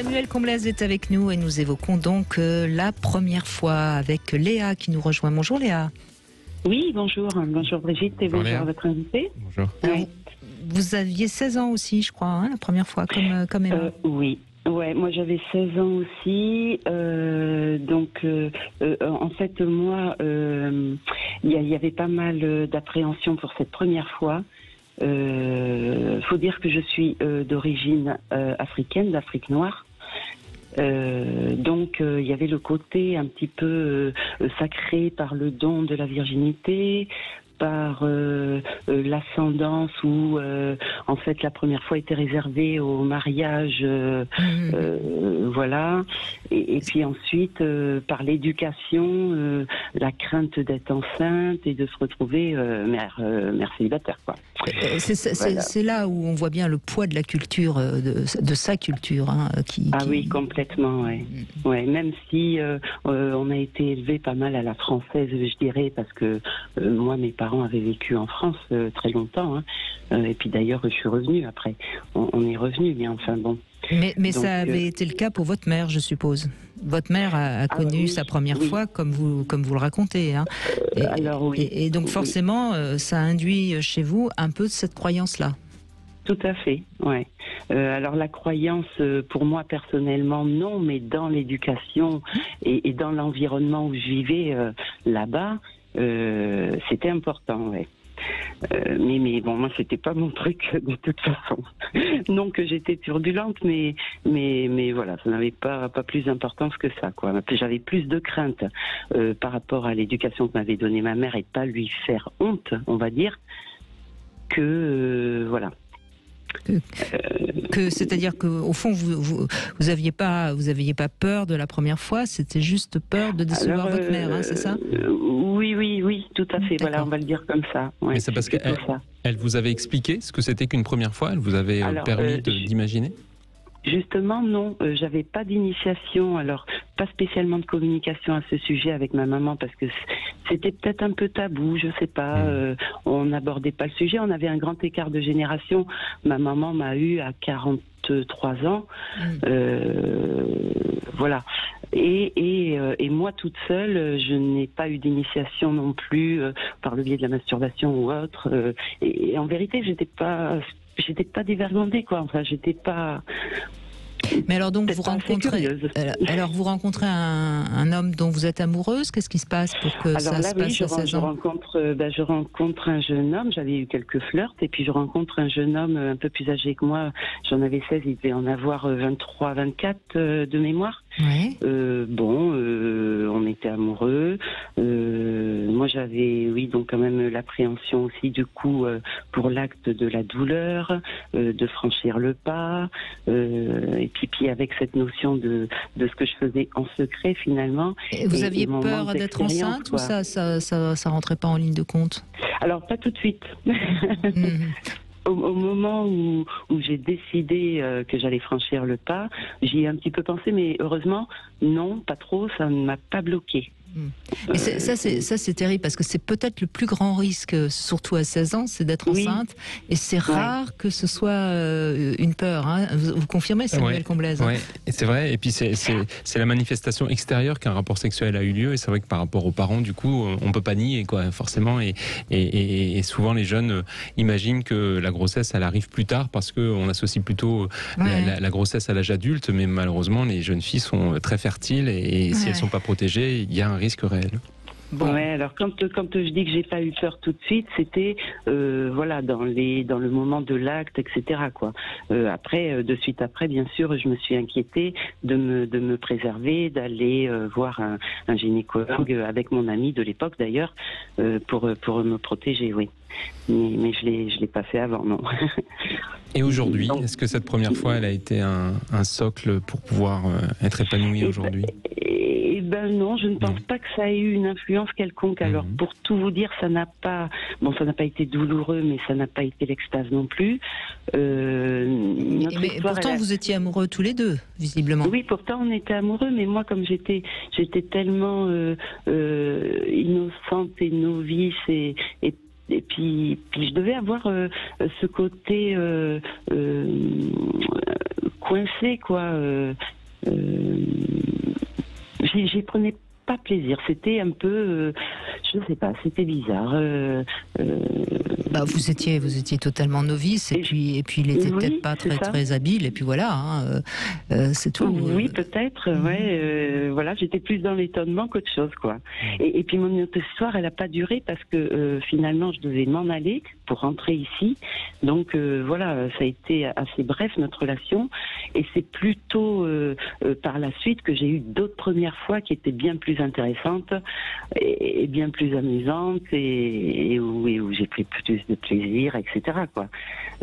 Samuel Comblaise est avec nous et nous évoquons donc la première fois avec Léa qui nous rejoint. Bonjour Léa. Oui, bonjour. Bonjour Brigitte et bonjour à votre invité. Bonjour. Oui. Vous aviez 16 ans aussi, je crois, la première fois, comme Emma. Oui. Ouais, moi j'avais 16 ans aussi. En fait, moi, il y avait pas mal d'appréhension pour cette première fois. Faut dire que je suis d'origine africaine, d'Afrique noire. Il y avait le côté un petit peu sacré par le don de la virginité, par l'ascendance où en fait la première fois était réservée au mariage, voilà, et puis ensuite par l'éducation, la crainte d'être enceinte et de se retrouver mère célibataire, quoi. C'est là où on voit bien le poids de la culture, de sa culture. Oui, complètement, ouais. Ouais, même si on a été élevé pas mal à la française, je dirais, parce que moi, mes parents avaient vécu en France très longtemps. Et puis d'ailleurs, je suis revenue après. On est revenu, mais enfin bon. Mais donc, ça avait été le cas pour votre mère, je suppose. Votre mère a connu sa première fois, comme vous le racontez. Et donc forcément, ça induit chez vous un peu de cette croyance-là. Tout à fait, ouais. Alors la croyance, pour moi personnellement, non, mais dans l'éducation et dans l'environnement où je vivais là-bas, c'était important, ouais. Mais bon, moi c'était pas mon truc de toute façon. Non que j'étais turbulente, mais voilà, ça n'avait pas plus d'importance que ça, quoi. J'avais plus de crainte par rapport à l'éducation que m'avait donnée ma mère et de pas lui faire honte, on va dire, que voilà. C'est-à-dire qu'au fond, vous aviez pas peur de la première fois, c'était juste peur de décevoir votre mère, c'est ça ? Oui, tout à fait. Voilà, on va le dire comme ça. Ouais, mais c'est parce qu'elle vous avait expliqué ce que c'était qu'une première fois ? Elle vous avait permis d'imaginer ? Justement, non. J'avais pas d'initiation, alors pas spécialement de communication à ce sujet avec ma maman parce que c'était peut-être un peu tabou, je sais pas. On n'abordait pas le sujet. On avait un grand écart de génération. Ma maman m'a eu à 43 ans. Voilà. Et moi toute seule, je n'ai pas eu d'initiation non plus par le biais de la masturbation ou autre. Et en vérité, j'étais pas dévergondée, quoi. Enfin, j'étais pas. Mais alors donc vous rencontrez un homme dont vous êtes amoureuse. Qu'est-ce qui se passe pour que ça se passe à 16 ans ? Je rencontre un jeune homme. J'avais eu quelques flirts et puis je rencontre un jeune homme un peu plus âgé que moi. J'en avais 16, il devait en avoir 23, 24 de mémoire. Ouais. On était amoureux. Moi j'avais, donc quand même l'appréhension aussi du coup pour l'acte de la douleur, de franchir le pas. Et puis avec cette notion de ce que je faisais en secret finalement. Et vous aviez peur d'être enceinte, quoi. Ou ça rentrait pas en ligne de compte ? Alors pas tout de suite. Au moment où j'ai décidé que j'allais franchir le pas, j'y ai un petit peu pensé, mais heureusement, non, pas trop, ça ne m'a pas bloqué. Mais ça c'est terrible parce que c'est peut-être le plus grand risque, surtout à 16 ans, c'est d'être enceinte. Et c'est rare que ce soit une peur. Vous confirmez, Samuel Comblaise ? Oui, c'est vrai. Et puis c'est la manifestation extérieure qu'un rapport sexuel a eu lieu. Et c'est vrai que par rapport aux parents, du coup, on peut pas nier, quoi, forcément. Et souvent les jeunes imaginent que la grossesse, elle arrive plus tard parce qu'on associe plutôt la grossesse à l'âge adulte. Mais malheureusement, les jeunes filles sont très fertiles et si elles sont pas protégées, il y a un risque réel. Bon. Ouais, alors quand je dis que j'ai pas eu peur tout de suite, c'était dans le moment de l'acte, etc. quoi. Après, de suite après, bien sûr, je me suis inquiétée de me préserver, d'aller voir un gynécologue avec mon ami de l'époque d'ailleurs pour me protéger, oui. Mais je l'ai pas fait avant, non. Et aujourd'hui, est-ce que cette première fois, elle a été un socle pour pouvoir être épanouie aujourd'hui ? Non, je ne pense pas que ça ait eu une influence quelconque. Alors, pour tout vous dire, ça n'a pas été douloureux, mais ça n'a pas été l'extase non plus. Mais pourtant, vous étiez amoureux tous les deux, visiblement. Oui, pourtant, on était amoureux, mais moi, comme j'étais tellement innocente et novice et puis je devais avoir ce côté coincée, quoi. J'y prenais pas plaisir. C'était un peu, je sais pas, c'était bizarre. Vous étiez totalement novice et puis il était peut-être pas très habile et puis voilà, c'est tout. Oui, peut-être. Ouais, voilà, j'étais plus dans l'étonnement qu'autre chose, quoi. Et puis mon autre histoire, elle a pas duré parce que finalement, je devais m'en aller pour rentrer ici. Donc voilà, ça a été assez bref notre relation. Et c'est plutôt par la suite que j'ai eu d'autres premières fois qui étaient bien plus intéressantes et bien plus amusantes et où j'ai pris plus de plaisir, etc. quoi.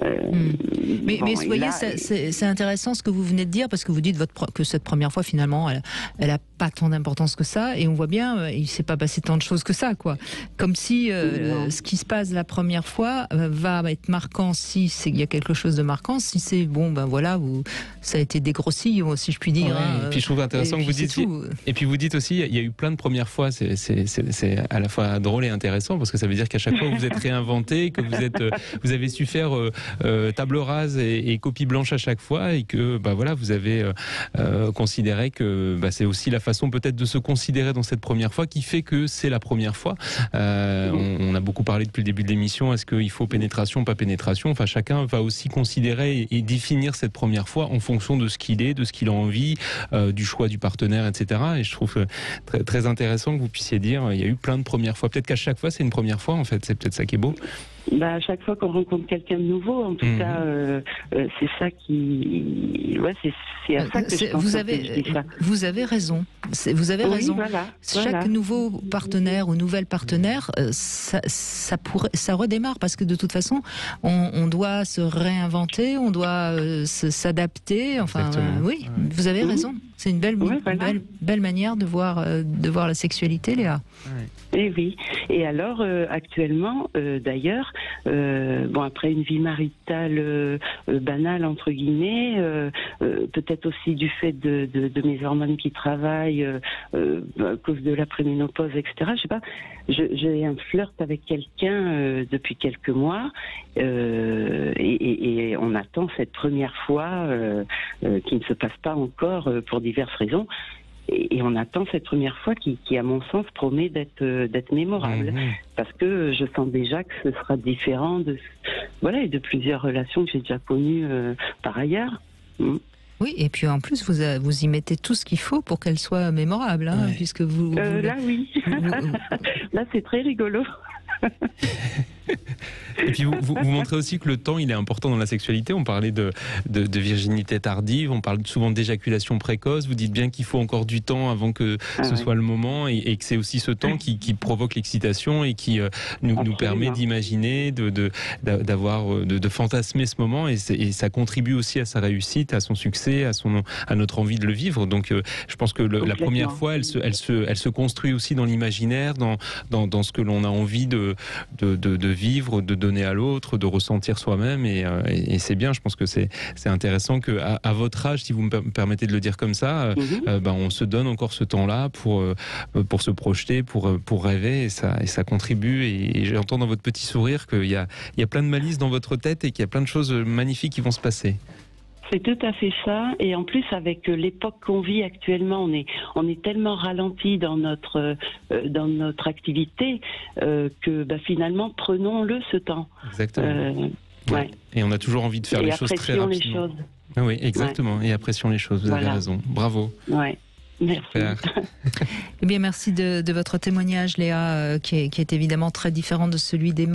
Mais vous voyez, c'est intéressant ce que vous venez de dire parce que vous dites que cette première fois finalement, elle a pas tant d'importance que ça et on voit bien, il s'est pas passé tant de choses que ça, quoi. Comme si ce qui se passe la première fois va être marquant si il y a quelque chose de marquant, si c'est bon, ben voilà, ça a été dégrossi, si je puis dire. Et puis je trouve intéressant que vous dites. Et puis vous dites aussi, il y a eu plein de premières fois. C'est à la fois drôle et intéressant parce que ça veut dire qu'à chaque fois vous vous êtes réinventé, que vous avez su faire table rase et copie blanche à chaque fois et que voilà, vous avez considéré que c'est aussi la façon peut-être de se considérer dans cette première fois qui fait que c'est la première fois. On a beaucoup parlé depuis le début de l'émission. Est-ce qu'il faut pénétration, pas pénétration? Enfin, chacun va aussi considérer et définir cette première fois en fonction de ce qu'il est, de ce qu'il a envie, du choix du partenaire, etc. Et je trouve très, très intéressant que vous puissiez dire il y a eu plein de premières fois. Peut-être qu'à chaque fois, c'est une première fois, en fait. C'est peut-être ça qui est beau. À chaque fois qu'on rencontre quelqu'un de nouveau, en tout cas, c'est ça qui... Ouais, c'est à ça que je pense. Vous avez raison. Vous avez raison. Voilà, chaque nouveau partenaire ou nouvelle partenaire, ça redémarre parce que de toute façon, on doit se réinventer, on doit s'adapter. Enfin, oui, vous avez raison. C'est une belle manière de voir la sexualité, Léa. Et oui. Et alors, actuellement, d'ailleurs, après une vie maritale banale, entre guillemets, peut-être aussi du fait de mes hormones qui travaillent, à cause de la préménopause, etc. Je sais pas, j'ai un flirt avec quelqu'un depuis quelques mois, et on attend cette première fois qui ne se passe pas encore pour diverses raisons. Et on attend cette première fois qui à mon sens, promet d'être mémorable. Parce que je sens déjà que ce sera différent de plusieurs relations que j'ai déjà connues par ailleurs. Oui, et puis en plus, vous y mettez tout ce qu'il faut pour qu'elle soit mémorable, puisque vous... Là, oui. Là, c'est très rigolo. Et puis vous montrez aussi que le temps il est important dans la sexualité. On parlait de virginité tardive, on parle souvent d'éjaculation précoce. Vous dites bien qu'il faut encore du temps avant que ce soit le moment et que c'est aussi ce temps qui provoque l'excitation et qui nous permet d'imaginer, de fantasmer ce moment et ça contribue aussi à sa réussite, à son succès, à notre envie de le vivre. Donc je pense que la première fois elle se construit aussi dans l'imaginaire, dans ce que l'on a envie de vivre, de donner à l'autre, de ressentir soi-même et c'est bien. Je pense que c'est intéressant que à votre âge, si vous me permettez de le dire comme ça, on se donne encore ce temps-là pour se projeter, pour rêver et ça contribue et j'entends dans votre petit sourire qu'il y a plein de malices dans votre tête et qu'il y a plein de choses magnifiques qui vont se passer. C'est tout à fait ça. Et en plus, avec l'époque qu'on vit actuellement, on est tellement ralenti dans notre activité que finalement, prenons-le ce temps. Exactement. Et on a toujours envie de faire les choses très rapidement. Les choses. Oui, exactement. Et apprécions les choses. Vous avez raison. Bravo. Ouais. Merci. Eh bien, merci de votre témoignage, Léa, qui est évidemment très différent de celui d'Emma.